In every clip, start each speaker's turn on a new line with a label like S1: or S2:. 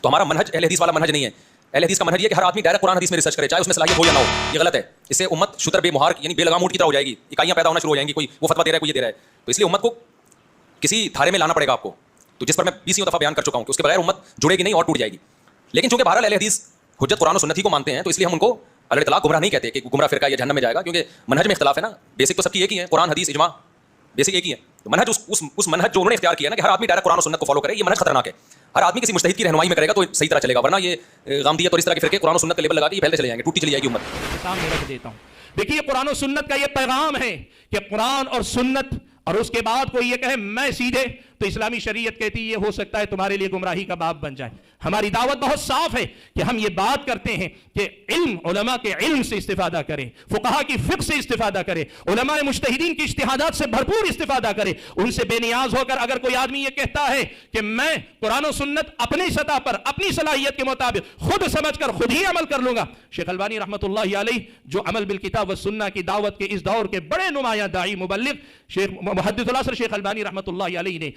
S1: تو ہمارا منہج اہل حدیث والا منہج نہیں ہے. اہل حدیث کا منہج یہ ہے کہ ہر آدمی ڈائریکٹ قرآن حدیث میں ریسرچ کرے, چاہے اس میں صلاحیت ہو یا نہ ہو. یہ غلط ہے. اس سے امت شتر بے مہار یعنی بے لگام اونٹ کی طرح ہو جائے گی, اکائیاں پیدا ہونا شروع ہو جائیں گی, کوئی وہ فتویٰ دے رہا ہے, کوئی یہ دے رہا ہے. تو اس لیے امت کو کسی دھارے میں لانا پڑے گا آپ کو, تو جس پر میں 20 دفعہ بیان کر چکا ہوں کہ اس کے بغیر امت جڑے گی نہیں اور ٹوٹ جائے گی. لیکن چونکہ بہرحال اہل حدیث حجت قرآن و سنت ہی کو مانتے ہیں, تو اس لیے ہم ان کو علی الاطلاق گمراہ نہیں کہتے کہ گمراہ فرقہ یا جہنم میں جائے گا, کیونکہ منہج میں اختلاف ہے نا. بیسک تو سب کی ایک ہی ہے, قرآن حدیث اجماع بیسک ایک ہی ہے. تو منہج اس منہج جو انہوں نے اختیار کیا نا کہ ہر آدمی ڈائریکٹ قرآن و سنت کو فالو کرے, یہ منہج خطرناک ہے. ہر آدمی کسی مجتہد کی رہنمائی میں کرے گا تو صحیح طرح چلے گا, ورنہ یہ غامدیت اور اس طرح کے فرقے قرآن و سنت کے لیبل لگا کے پھیلتے چلے جائیں گے, ٹوٹی چلی جائے گی امت.
S2: سامنے رکھ دیتا ہوں. دیکھیے قرآن و سنت کا یہ پیغام ہے کہ قرآن اور سنت, اور اس کے بعد کوئی یہ کہے میں سیدھے, تو اسلامی شریعت کہتی ہے یہ ہو سکتا ہے تمہارے لیے گمراہی کا باب بن جائے. ہماری دعوت بہت صاف ہے کہ ہم یہ بات کرتے ہیں کہ علم, علماء کے علم سے استفادہ کریں, فقہا کی فقہ سے استفادہ کریں, علماء مجتہدین کی اجتہادات سے بھرپور استفادہ کریں. ان سے بے نیاز ہو کر اگر کوئی آدمی یہ کہتا ہے کہ میں قرآن و سنت اپنی سطح پر اپنی صلاحیت کے مطابق خود سمجھ کر خود ہی عمل کر لوں گا. شیخ البانی رحمۃ اللہ علیہ جو عمل بالکتاب و سنہ کی دعوت کے اس دور کے بڑے نمایاں داعی مبلغ شیخ محدث العصر شیخ البانی رحمۃ اللہ علیہ نے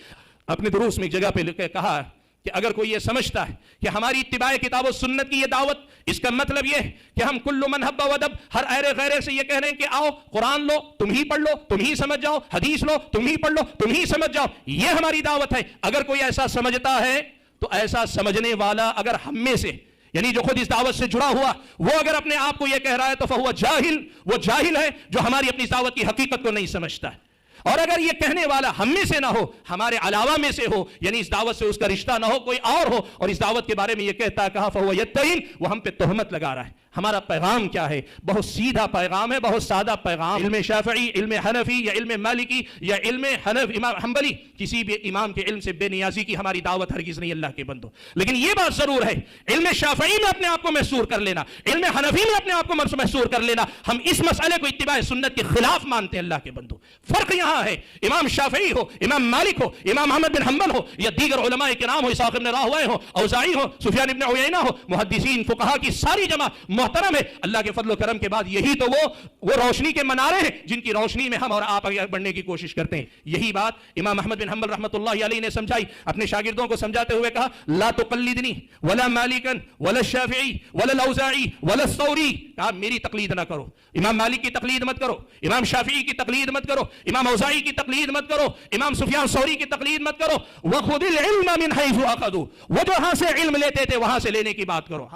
S2: اپنے دروس میں ایک جگہ پہ کہا کہ اگر کوئی یہ سمجھتا ہے کہ ہماری اتباع کتاب و سنت کی یہ دعوت, اس کا مطلب یہ ہے کہ ہم کل من حب ودب ہر ایرے غیرے سے یہ کہہ رہے ہیں کہ آؤ قرآن لو تم ہی پڑھ لو تم ہی سمجھ جاؤ, حدیث لو تم ہی پڑھ لو تم ہی سمجھ جاؤ, یہ ہماری دعوت ہے. اگر کوئی ایسا سمجھتا ہے تو ایسا سمجھنے والا اگر ہم میں سے یعنی جو خود اس دعوت سے جڑا ہوا وہ اگر اپنے آپ کو یہ کہہ رہا ہے تو فہو جاہل, وہ جاہل ہے جو ہماری اپنی دعوت کی حقیقت کو نہیں سمجھتا ہے. اور اگر یہ کہنے والا ہم میں سے نہ ہو, ہمارے علاوہ میں سے ہو, یعنی اس دعوت سے اس کا رشتہ نہ ہو, کوئی اور ہو, اور اس دعوت کے بارے میں یہ کہتا ہے کہا فہو یتہم, وہ ہم پہ تہمت لگا رہا ہے. ہمارا پیغام کیا ہے؟ بہت سیدھا پیغام ہے, بہت سادہ پیغام. علم شافعی, علم حنفی یا علم مالکی یا علم امام حنبلی, کسی بھی امام کے علم سے بے نیازی کی ہماری دعوت ہرگز نہیں اللہ کے بندو. لیکن یہ بات ضرور ہے, علم شافعی میں اپنے آپ کو محصور کر لینا, علم حنفی میں اپنے آپ کو محصور کر لینا, ہم اس مسئلے کو اتباع سنت کے خلاف مانتے ہیں اللہ کے بندو. فرق یہاں ہے, امام شافعی ہو, امام مالک ہو, امام احمد بن حنبل ہو, یا دیگر علماء کرام ہو, اسحاق بن راہوے ہو, اوزاعی ہو, سفیان بن عیینہ ہو, محدثین فقہا کی ساری جمع محترم ہے. اللہ کے فضل و کرم کے بعد یہی تو وہ روشنی کے منارے ہیں جن کی روشنی میں ہم اور آپ آگے بڑھنے کی کوشش کرتے ہیں. یہی بات امام احمد بن حنبل رحمۃ اللہ علیہ نے سمجھائی, اپنے شاگردوں کو سمجھاتے ہوئے کہا لا تقلدنی ولا مالکا ولا الشافعی ولا الاوزاعی ولا الثوری, کہا میری تقلید نہ کرو, امام مالک کی تقلید مت کرو, امام شافعی کی تقلید مت کرو, امام اوزاعی کی تقلید مت کرو, امام سفیان ثوری کی تقلید مت کرو. وخذ العلم من حيث اخذوا, وہ جو ہاں سے علم لیتے تھے وہاں سے لینے کی بات کرو.